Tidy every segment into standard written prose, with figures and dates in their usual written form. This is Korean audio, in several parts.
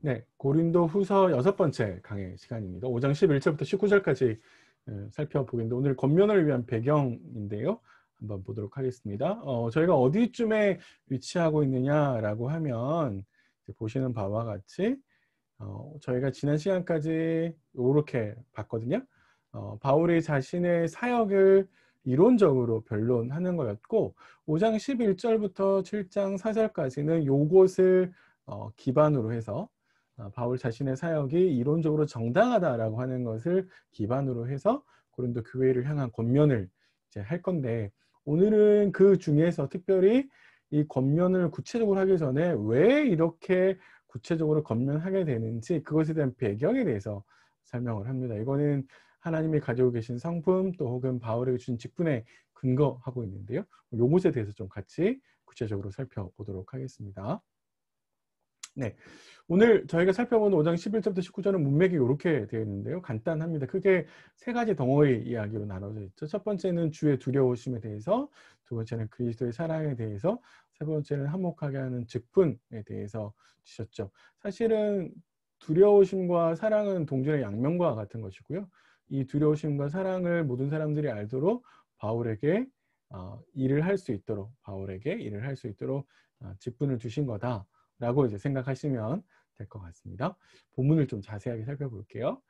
네, 고린도 후서 6번째 강의 시간입니다. 5장 11절부터 19절까지 살펴보겠는데 오늘 권면을 위한 배경인데요. 한번 보도록 하겠습니다. 저희가 어디쯤에 위치하고 있느냐라고 하면 보시는 바와 같이 저희가 지난 시간까지 이렇게 봤거든요. 바울이 자신의 사역을 이론적으로 변론하는 거였고 5장 11절부터 7장 4절까지는 요것을 기반으로 해서 바울 자신의 사역이 이론적으로 정당하다라고 하는 것을 기반으로 해서 고린도 교회를 향한 권면을 이제 할 건데 오늘은 그 중에서 특별히 이 권면을 구체적으로 하기 전에 왜 이렇게 구체적으로 권면하게 되는지 그것에 대한 배경에 대해서 설명을 합니다. 이거는 하나님이 가지고 계신 성품 또 혹은 바울에게 준 직분에 근거하고 있는데요. 요것에 대해서 좀 같이 구체적으로 살펴보도록 하겠습니다. 네, 오늘 저희가 살펴보는 5장 11절부터 19절은 문맥이 이렇게 되어 있는데요. 간단합니다. 크게 세 가지 덩어리 이야기로 나눠져 있죠. 첫 번째는 주의 두려우심에 대해서, 두 번째는 그리스도의 사랑에 대해서, 세 번째는 한몫하게 하는 직분에 대해서 주셨죠. 사실은 두려우심과 사랑은 동전의 양면과 같은 것이고요. 이 두려우심과 사랑을 모든 사람들이 알도록 바울에게 일을 할 수 있도록 직분을 주신 거다. 라고 이제 생각하시면 될 것 같습니다. 본문을 좀 자세하게 살펴볼게요.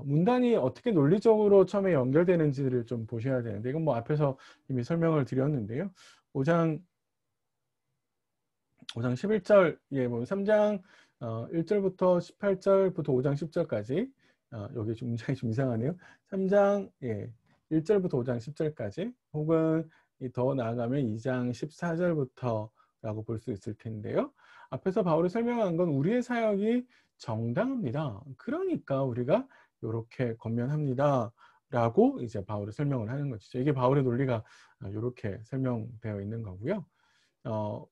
문단이 어떻게 논리적으로 처음에 연결되는지를 좀 보셔야 되는데 이건 뭐 앞에서 이미 설명을 드렸는데요. 5장 11절에 보면 3장 1절부터 18절부터 5장 10절까지 여기 좀 문장이 좀 이상하네요. 3장 1절부터 5장 10절까지 혹은 더 나아가면 2장 14절부터 라고 볼 수 있을 텐데요. 앞에서 바울이 설명한 건 우리의 사역이 정당합니다. 그러니까 우리가 이렇게 권면합니다. 라고 이제 바울이 설명을 하는 것이죠. 이게 바울의 논리가 이렇게 설명되어 있는 거고요.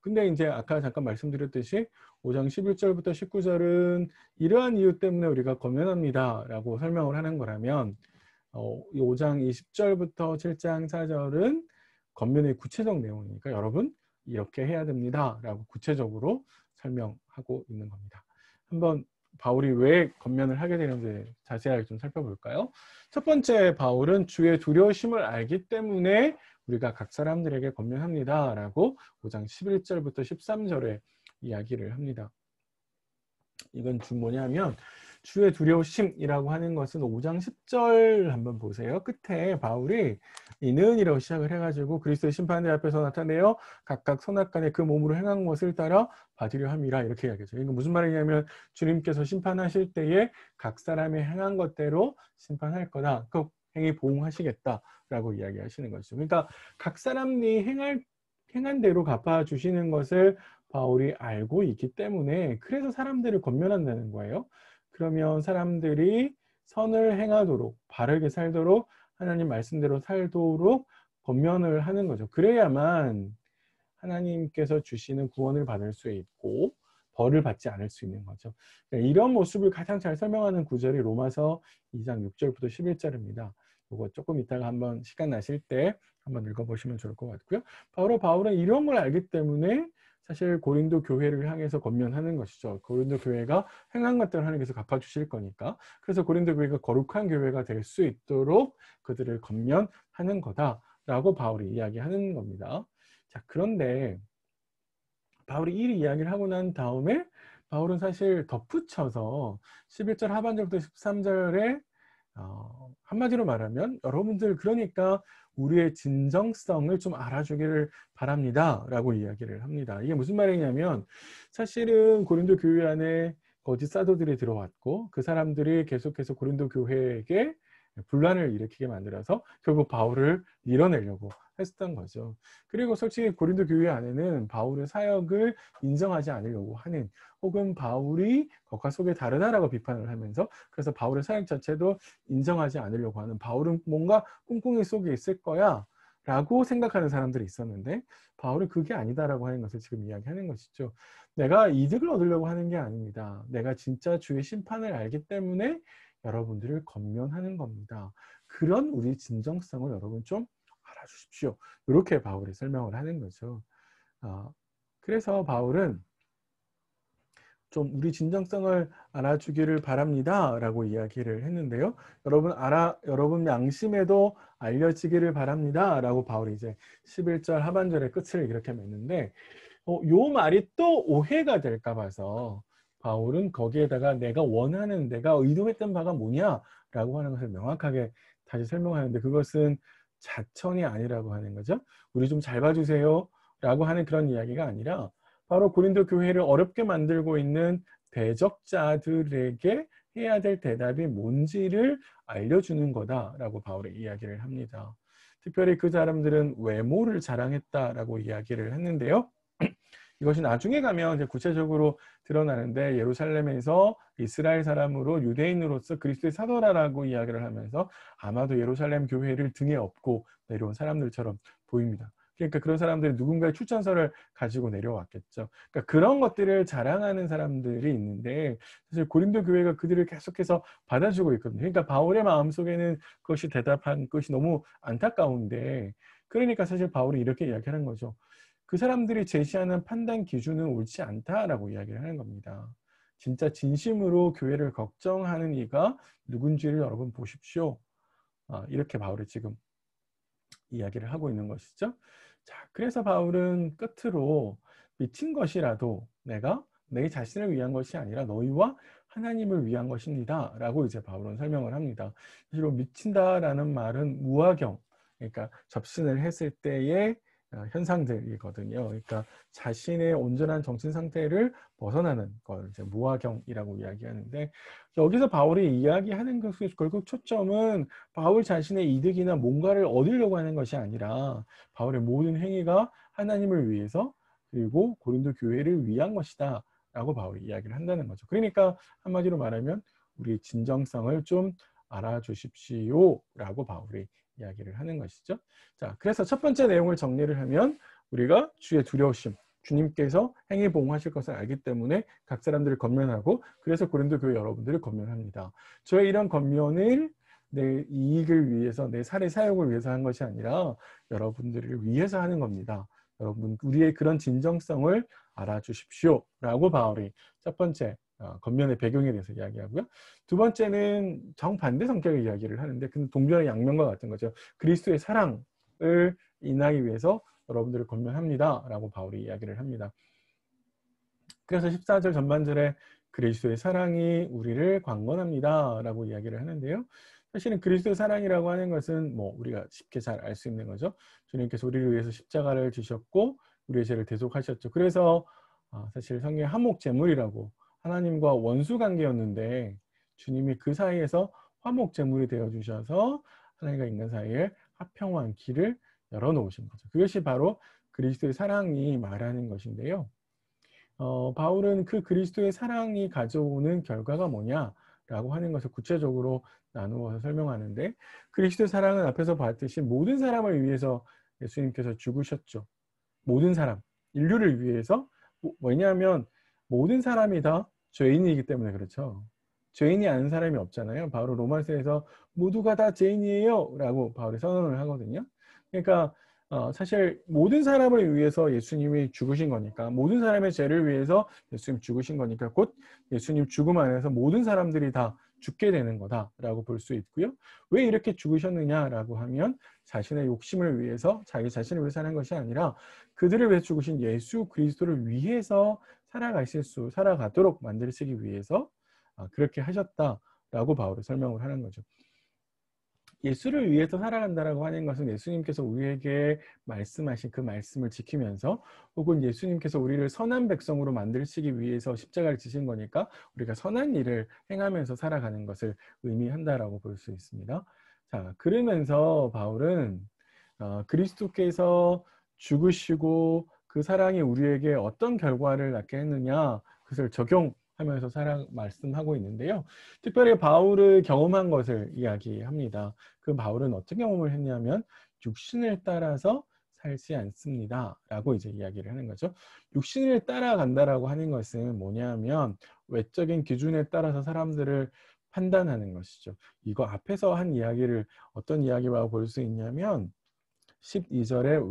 근데 이제 아까 잠깐 말씀드렸듯이 5장 11절부터 19절은 이러한 이유 때문에 우리가 권면합니다. 라고 설명을 하는 거라면 5장 20절부터 7장 4절은 권면의 구체적 내용이니까 여러분 이렇게 해야 됩니다. 라고 구체적으로 설명하고 있는 겁니다. 한번 바울이 왜 권면을 하게 되는지 자세하게 좀 살펴볼까요? 첫 번째 바울은 주의 두려우심을 알기 때문에 우리가 각 사람들에게 권면합니다. 라고 5장 11절부터 13절에 이야기를 합니다. 이건 뭐냐면 주의 두려우심이라고 하는 것은 5장 10절 한번 보세요. 끝에 바울이 이는이라고 시작을 해가지고 그리스도의 심판대 앞에서 나타내어 각각 선악간에 그 몸으로 행한 것을 따라 받으려 함이라 이렇게 이야기하죠. 이건 무슨 말이냐면 주님께서 심판하실 때에 각 사람이 행한 것대로 심판할 거다. 그 행위 보응하시겠다라고 이야기하시는 것이죠. 그러니까 각 사람이 행한 대로 갚아주시는 것을 바울이 알고 있기 때문에 그래서 사람들을 권면한다는 거예요. 그러면 사람들이 선을 행하도록 바르게 살도록 하나님 말씀대로 살도록 권면을 하는 거죠. 그래야만 하나님께서 주시는 구원을 받을 수 있고 벌을 받지 않을 수 있는 거죠. 이런 모습을 가장 잘 설명하는 구절이 로마서 2장 6절부터 11절입니다. 이거 조금 이따가 한번 시간 나실 때 한번 읽어보시면 좋을 것 같고요. 바울은 이런 걸 알기 때문에 사실 고린도 교회를 향해서 권면하는 것이죠. 고린도 교회가 행한 것들을 하나님께서 갚아주실 거니까. 그래서 고린도 교회가 거룩한 교회가 될 수 있도록 그들을 권면하는 거다라고 바울이 이야기하는 겁니다. 자, 그런데 바울이 이 이야기를 하고 난 다음에 바울은 사실 덧붙여서 11절 하반절부터 13절에 한마디로 말하면 여러분들 그러니까 우리의 진정성을 좀 알아주기를 바랍니다 라고 이야기를 합니다. 이게 무슨 말이냐면 사실은 고린도 교회 안에 거짓 사도들이 들어왔고 그 사람들이 계속해서 고린도 교회에게 분란을 일으키게 만들어서 결국 바울을 밀어내려고 했었던 거죠. 그리고 솔직히 고린도 교회 안에는 바울의 사역을 인정하지 않으려고 하는 혹은 바울이 겉과 속이 다르다라고 비판을 하면서 그래서 바울의 사역 자체도 인정하지 않으려고 하는 바울은 뭔가 꿍꿍이 속에 있을 거야 라고 생각하는 사람들이 있었는데 바울은 그게 아니다라고 하는 것을 지금 이야기하는 것이죠. 내가 이득을 얻으려고 하는 게 아닙니다. 내가 진짜 주의 심판을 알기 때문에 여러분들을 권면하는 겁니다. 그런 우리 진정성을 여러분 좀 알아주십시오. 이렇게 바울이 설명을 하는 거죠. 그래서 바울은 좀 우리 진정성을 알아주기를 바랍니다 라고 이야기를 했는데요. 여러분 양심에도 알려지기를 바랍니다 라고 바울이 이제 11절 하반절의 끝을 이렇게 맺는데, 요 말이 또 오해가 될까 봐서 바울은 거기에다가 내가 원하는, 내가 의도했던 바가 뭐냐라고 하는 것을 명확하게 다시 설명하는데, 그것은 자천이 아니라고 하는 거죠. 우리 좀 잘 봐주세요 라고 하는 그런 이야기가 아니라, 바로 고린도 교회를 어렵게 만들고 있는 대적자들에게 해야 될 대답이 뭔지를 알려주는 거다라고 바울이 이야기를 합니다. 특별히 그 사람들은 외모를 자랑했다라고 이야기를 했는데요. 이것이 나중에 가면 이제 구체적으로 드러나는데, 예루살렘에서 이스라엘 사람으로 유대인으로서 그리스도의 사도라라고 이야기를 하면서 아마도 예루살렘 교회를 등에 업고 내려온 사람들처럼 보입니다. 그러니까 그런 사람들이 누군가의 추천서를 가지고 내려왔겠죠. 그러니까 그런 것들을 자랑하는 사람들이 있는데, 사실 고린도 교회가 그들을 계속해서 받아주고 있거든요. 그러니까 바울의 마음속에는 그것이 대답한 것이 너무 안타까운데, 그러니까 사실 바울이 이렇게 이야기하는 거죠. 그 사람들이 제시하는 판단 기준은 옳지 않다라고 이야기를 하는 겁니다. 진짜 진심으로 교회를 걱정하는 이가 누군지를 여러분 보십시오. 이렇게 바울이 지금 이야기를 하고 있는 것이죠. 자, 그래서 바울은 끝으로 미친 것이라도 내가 내 자신을 위한 것이 아니라 너희와 하나님을 위한 것입니다 라고 이제 바울은 설명을 합니다. 사실 미친다라는 말은 무화경, 그러니까 접신을 했을 때의 현상들이거든요. 그러니까 자신의 온전한 정신 상태를 벗어나는 걸 이제 무화경이라고 이야기하는데, 여기서 바울이 이야기하는 것의 결국 초점은 바울 자신의 이득이나 뭔가를 얻으려고 하는 것이 아니라 바울의 모든 행위가 하나님을 위해서, 그리고 고린도 교회를 위한 것이다 라고 바울이 이야기를 한다는 거죠. 그러니까 한마디로 말하면 우리 진정성을 좀 알아주십시오 라고 바울이 이야기를 하는 것이죠. 자, 그래서 첫 번째 내용을 정리를 하면, 우리가 주의 두려우심, 주님께서 행위 보응하실 것을 알기 때문에 각 사람들을 권면하고, 그래서 고린도 교회 여러분들을 권면합니다. 저의 이런 권면을 내 이익을 위해서, 내 살의 사역을 위해서 한 것이 아니라 여러분들을 위해서 하는 겁니다. 여러분, 우리의 그런 진정성을 알아주십시오 라고 바울이 첫 번째 권면의 배경에 대해서 이야기하고요. 두 번째는 정반대 성격의 이야기를 하는데, 그 동전의 양면과 같은 거죠. 그리스도의 사랑을 인하기 위해서 여러분들을 권면합니다 라고 바울이 이야기를 합니다. 그래서 14절 전반절에 그리스도의 사랑이 우리를 강권합니다 라고 이야기를 하는데요. 사실은 그리스도의 사랑이라고 하는 것은 뭐 우리가 쉽게 잘 알 수 있는 거죠. 주님께서 우리를 위해서 십자가를 지셨고 우리의 죄를 대속하셨죠. 그래서 사실 성경의 화목제물이라고, 하나님과 원수 관계였는데 주님이 그 사이에서 화목제물이 되어주셔서 하나님과 인간 사이에 화평한 길을 열어놓으신 거죠. 그것이 바로 그리스도의 사랑이 말하는 것인데요. 바울은 그 그리스도의 사랑이 가져오는 결과가 뭐냐라고 하는 것을 구체적으로 나누어서 설명하는데, 그리스도의 사랑은 앞에서 봤듯이 모든 사람을 위해서 예수님께서 죽으셨죠. 모든 사람, 인류를 위해서. 왜냐하면 모든 사람이 다 죄인이기 때문에 그렇죠. 죄인이 아닌 사람이 없잖아요. 바로 로마서에서 모두가 다 죄인이에요 라고 바울이 선언을 하거든요. 그러니까 사실 모든 사람을 위해서 예수님이 죽으신 거니까, 모든 사람의 죄를 위해서 예수님 죽으신 거니까, 곧 예수님 죽음 안에서 모든 사람들이 다 죽게 되는 거다라고 볼 수 있고요. 왜 이렇게 죽으셨느냐라고 하면 자신의 욕심을 위해서, 자기 자신을 위해서 하는 것이 아니라 그들을 위해 죽으신 예수 그리스도를 위해서 살아가도록 만드시기 위해서 그렇게 하셨다라고 바울이 설명을 하는 거죠. 예수를 위해서 살아간다라고 하는 것은 예수님께서 우리에게 말씀하신 그 말씀을 지키면서, 혹은 예수님께서 우리를 선한 백성으로 만드시기 위해서 십자가를 지신 거니까 우리가 선한 일을 행하면서 살아가는 것을 의미한다라고 볼 수 있습니다. 자, 그러면서 바울은 그리스도께서 죽으시고 그 사랑이 우리에게 어떤 결과를 낳게 했느냐, 그것을 적용하면서 말씀하고 있는데요. 특별히 바울을 경험한 것을 이야기합니다. 그 바울은 어떤 경험을 했냐면 육신을 따라서 살지 않습니다 라고 이제 이야기를 하는 거죠. 육신을 따라간다라고 하는 것은 뭐냐면 외적인 기준에 따라서 사람들을 판단하는 것이죠. 이거 앞에서 한 이야기를 어떤 이야기라고 볼 수 있냐면 12절에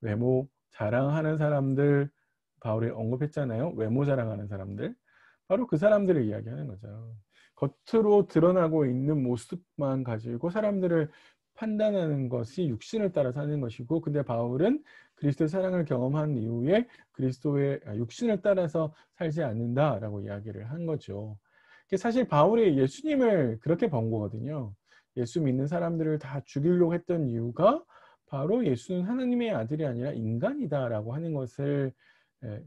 외모 자랑하는 사람들 바울이 언급했잖아요. 외모 자랑하는 사람들. 바로 그 사람들을 이야기하는 거죠. 겉으로 드러나고 있는 모습만 가지고 사람들을 판단하는 것이 육신을 따라 사는 것이고, 근데 바울은 그리스도의 사랑을 경험한 이후에 그리스도의 육신을 따라서 살지 않는다라고 이야기를 한 거죠. 사실 바울이 예수님을 그렇게 본 거거든요. 예수 믿는 사람들을 다 죽이려고 했던 이유가 바로 예수는 하나님의 아들이 아니라 인간이다라고 하는 것을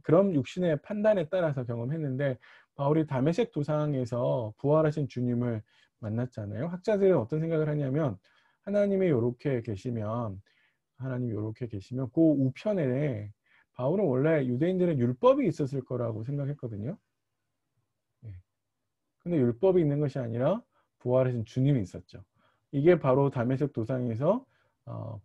그런 육신의 판단에 따라서 경험했는데, 바울이 다메섹 도상에서 부활하신 주님을 만났잖아요. 학자들은 어떤 생각을 하냐면 하나님이 이렇게 계시면 그 우편에 바울은 원래 유대인들은 율법이 있었을 거라고 생각했거든요. 근데 율법이 있는 것이 아니라 부활하신 주님이 있었죠. 이게 바로 다메섹 도상에서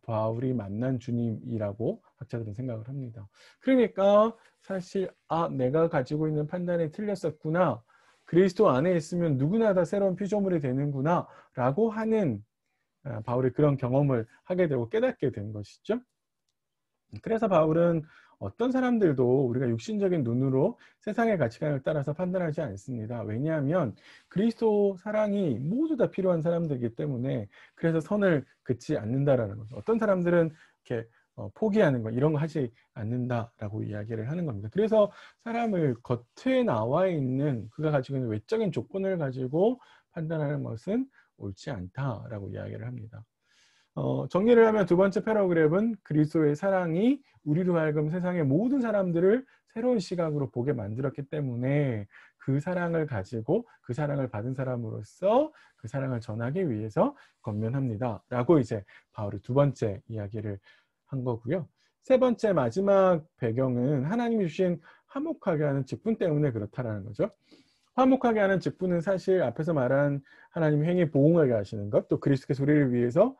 바울이 만난 주님이라고 학자들은 생각을 합니다. 그러니까 사실 내가 가지고 있는 판단이 틀렸었구나. 그리스도 안에 있으면 누구나 다 새로운 피조물이 되는구나 라고 하는 바울이 그런 경험을 하게 되고 깨닫게 된 것이죠. 그래서 바울은 어떤 사람들도 우리가 육신적인 눈으로 세상의 가치관을 따라서 판단하지 않습니다. 왜냐하면 그리스도 사랑이 모두 다 필요한 사람들이기 때문에, 그래서 선을 긋지 않는다라는 거죠. 어떤 사람들은 이렇게 포기하는 거, 이런 거 하지 않는다라고 이야기를 하는 겁니다. 그래서 사람을 겉에 나와 있는 그가 가지고 있는 외적인 조건을 가지고 판단하는 것은 옳지 않다라고 이야기를 합니다. 정리를 하면 두 번째 패러그랩은 그리스도의 사랑이 우리로 하여금 세상의 모든 사람들을 새로운 시각으로 보게 만들었기 때문에 그 사랑을 가지고 그 사랑을 받은 사람으로서 그 사랑을 전하기 위해서 권면합니다 라고 이제 바울이 두 번째 이야기를 한 거고요. 세 번째 마지막 배경은 하나님이 주신 화목하게 하는 직분 때문에 그렇다라는 거죠. 화목하게 하는 직분은 사실 앞에서 말한 하나님 행위 보응하게 하시는 것, 또 그리스도의 우리를 위해서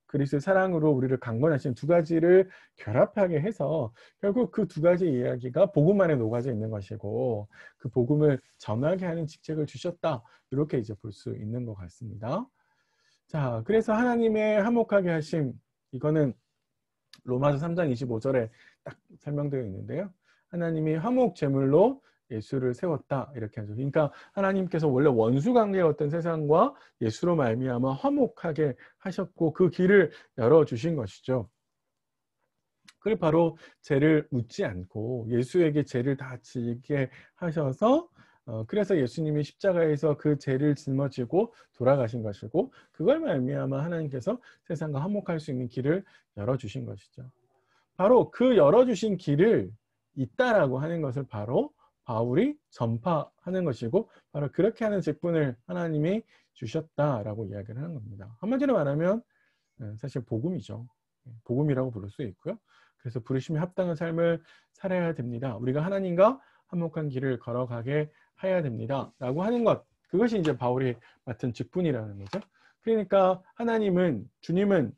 그리스도의 사랑으로 우리를 강건하신 두 가지를 결합하게 해서 결국 그 두 가지 이야기가 복음 안에 녹아져 있는 것이고, 그 복음을 전하게 하는 직책을 주셨다, 이렇게 이제 볼 수 있는 것 같습니다. 자, 그래서 하나님의 화목하게 하심, 이거는 로마서 3장 25절에 딱 설명되어 있는데요. 하나님이 화목 제물로 예수를 세웠다, 이렇게 하죠. 그러니까 하나님께서 원래 원수 관계였던 세상과 예수로 말미암아 화목하게 하셨고 그 길을 열어주신 것이죠. 그걸 바로 죄를 묻지 않고 예수에게 죄를 다 지게 하셔서 그래서 예수님이 십자가에서 그 죄를 짊어지고 돌아가신 것이고, 그걸 말미암아 하나님께서 세상과 화목할 수 있는 길을 열어주신 것이죠. 바로 그 열어주신 길을 있다라고 하는 것을 바로 바울이 전파하는 것이고, 바로 그렇게 하는 직분을 하나님이 주셨다라고 이야기를 하는 겁니다. 한마디로 말하면 사실 복음이죠. 복음이라고 부를 수 있고요. 그래서 부르심에 합당한 삶을 살아야 됩니다. 우리가 하나님과 화목한 길을 걸어가게 해야 됩니다 라고 하는 것, 그것이 이제 바울이 맡은 직분이라는 거죠. 그러니까 주님은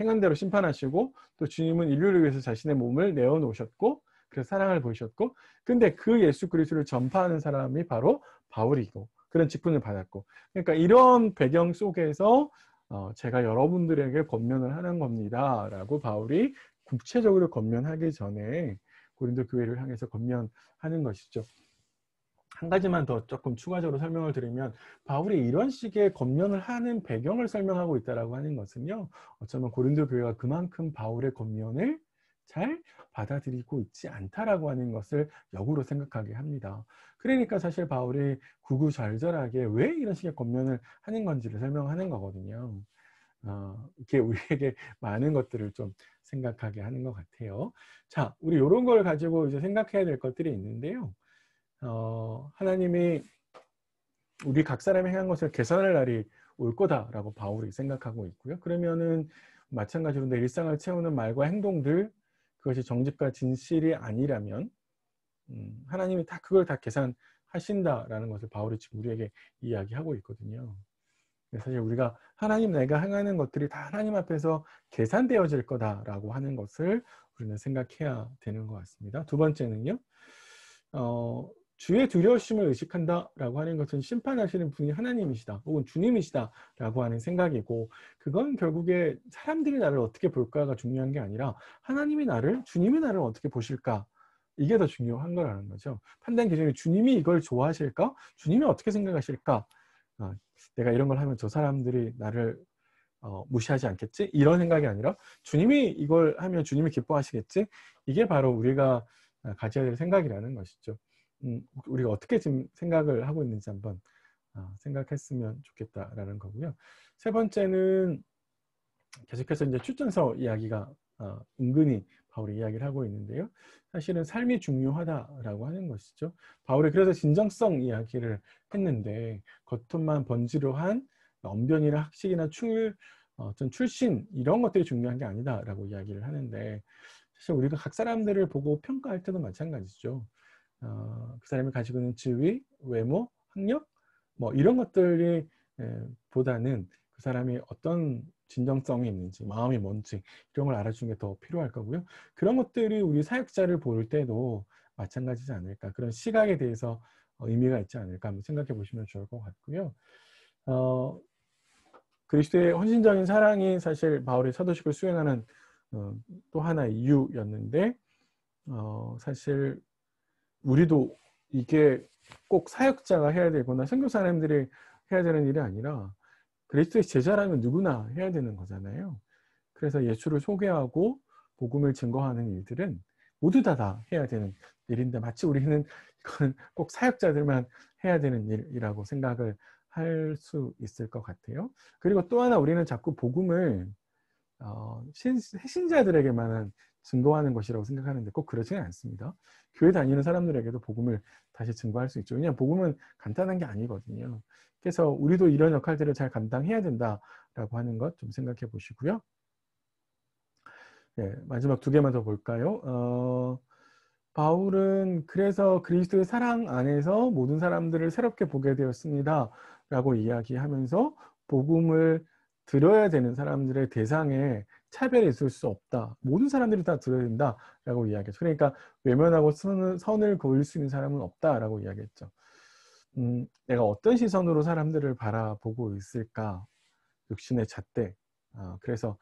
행한 대로 심판하시고, 또 주님은 인류를 위해서 자신의 몸을 내어놓으셨고, 그래서 사랑을 보이셨고, 근데 그 예수 그리스도를 전파하는 사람이 바로 바울이고, 그런 직분을 받았고, 그러니까 이런 배경 속에서 제가 여러분들에게 권면을 하는 겁니다 라고 바울이 구체적으로 권면하기 전에 고린도 교회를 향해서 권면하는 것이죠. 한 가지만 더 조금 추가적으로 설명을 드리면, 바울이 이런 식의 권면을 하는 배경을 설명하고 있다고 하는 것은요, 어쩌면 고린도 교회가 그만큼 바울의 권면을 잘 받아들이고 있지 않다라고 하는 것을 역으로 생각하게 합니다. 그러니까 사실 바울이 구구절절하게 왜 이런 식의 권면을 하는 건지를 설명하는 거거든요. 이렇게 우리에게 많은 것들을 좀 생각하게 하는 것 같아요. 자, 우리 이런 걸 가지고 이제 생각해야 될 것들이 있는데요. 하나님이 우리 각 사람이 행한 것을 계산할 날이 올 거다라고 바울이 생각하고 있고요. 그러면은 마찬가지로 내 일상을 채우는 말과 행동들, 그것이 정직과 진실이 아니라면 하나님이 그걸 다 계산하신다라는 것을 바울이 지금 우리에게 이야기하고 있거든요. 사실 우리가 내가 행하는 것들이 다 하나님 앞에서 계산되어질 거다라고 하는 것을 우리는 생각해야 되는 것 같습니다. 두 번째는요. 주의 두려우심을 의식한다라고 하는 것은 심판하시는 분이 하나님이시다 혹은 주님이시다라고 하는 생각이고, 그건 결국에 사람들이 나를 어떻게 볼까가 중요한 게 아니라 하나님이 나를, 주님이 나를 어떻게 보실까, 이게 더 중요한 거라는 거죠. 판단 기준이 주님이 이걸 좋아하실까? 주님이 어떻게 생각하실까? 내가 이런 걸 하면 저 사람들이 나를 무시하지 않겠지? 이런 생각이 아니라 주님이 이걸 하면 주님이 기뻐하시겠지? 이게 바로 우리가 가져야 될 생각이라는 것이죠. 우리가 어떻게 지금 생각을 하고 있는지 한번 생각했으면 좋겠다라는 거고요. 세 번째는 계속해서 이제 출전서 이야기가 은근히 바울이 이야기를 하고 있는데요. 사실은 삶이 중요하다라고 하는 것이죠. 바울이 그래서 진정성 이야기를 했는데, 겉만 번지르한 언변이나 학식이나 어떤 출신 이런 것들이 중요한 게 아니다라고 이야기를 하는데, 사실 우리가 각 사람들을 보고 평가할 때도 마찬가지죠. 그 사람이 가지고 있는 지위, 외모, 학력 뭐 이런 것들이 보다는 그 사람이 어떤 진정성이 있는지, 마음이 뭔지 이런 걸 알아주는 게 더 필요할 거고요. 그런 것들이 우리 사역자를 볼 때도 마찬가지지 않을까, 그런 시각에 대해서 의미가 있지 않을까 한번 생각해 보시면 좋을 것 같고요. 그리스도의 헌신적인 사랑이 사실 바울의 사도직을 수행하는 또 하나의 이유였는데, 사실 우리도 이게 꼭 사역자가 해야 되거나 선교사님들이 해야 되는 일이 아니라 그리스도의 제자라면 누구나 해야 되는 거잖아요. 그래서 예수를 소개하고 복음을 증거하는 일들은 모두 다 해야 되는 일인데, 마치 우리는 이거는 꼭 사역자들만 해야 되는 일이라고 생각을 할 수 있을 것 같아요. 그리고 또 하나, 우리는 자꾸 복음을 신자들에게만 증거하는 것이라고 생각하는데 꼭 그렇지는 않습니다. 교회 다니는 사람들에게도 복음을 다시 증거할 수 있죠. 왜냐하면 복음은 간단한 게 아니거든요. 그래서 우리도 이런 역할들을 잘 감당해야 된다라고 하는 것 좀 생각해 보시고요. 네, 마지막 두 개만 더 볼까요? 바울은 그래서 그리스도의 사랑 안에서 모든 사람들을 새롭게 보게 되었습니다 라고 이야기하면서, 복음을 들어야 되는 사람들의 대상에 차별이 있을 수 없다, 모든 사람들이 다 들어야 된다 라고 이야기했죠. 그러니까 외면하고 선을 그을 수 있는 사람은 없다 라고 이야기했죠. 내가 어떤 시선으로 사람들을 바라보고 있을까, 육신의 잣대, 그래서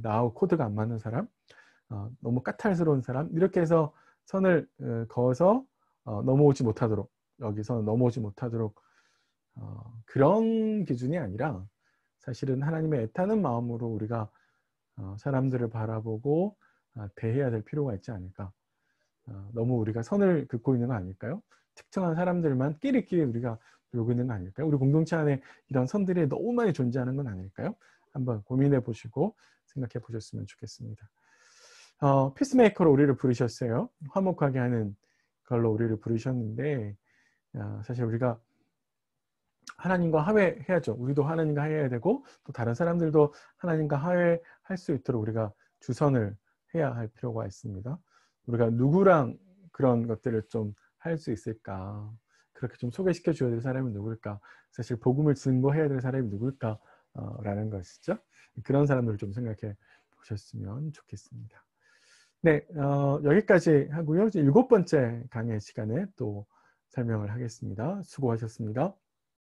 나하고 코드가 안 맞는 사람, 너무 까탈스러운 사람, 이렇게 해서 선을 그어서 넘어오지 못하도록, 여기서 넘어오지 못하도록, 그런 기준이 아니라 사실은 하나님의 애타는 마음으로 우리가 사람들을 바라보고 대해야 될 필요가 있지 않을까. 너무 우리가 선을 긋고 있는 거 아닐까요? 특정한 사람들만 끼리끼리 우리가 놀고 있는 거 아닐까요? 우리 공동체 안에 이런 선들이 너무 많이 존재하는 건 아닐까요? 한번 고민해 보시고 생각해 보셨으면 좋겠습니다. 피스메이커로 우리를 부르셨어요. 화목하게 하는 걸로 우리를 부르셨는데, 사실 우리가 하나님과 화해해야죠. 우리도 하나님과 화해해야 되고, 또 다른 사람들도 하나님과 화해할 수 있도록 우리가 주선을 해야 할 필요가 있습니다. 우리가 누구랑 그런 것들을 좀 할 수 있을까? 그렇게 좀 소개시켜 줘야 될 사람이 누굴까? 사실 복음을 증거해야 될 사람이 누굴까? 라는 것이죠. 그런 사람들을 좀 생각해 보셨으면 좋겠습니다. 네, 여기까지 하고요. 이제 7번째 강의 시간에 또 설명을 하겠습니다. 수고하셨습니다.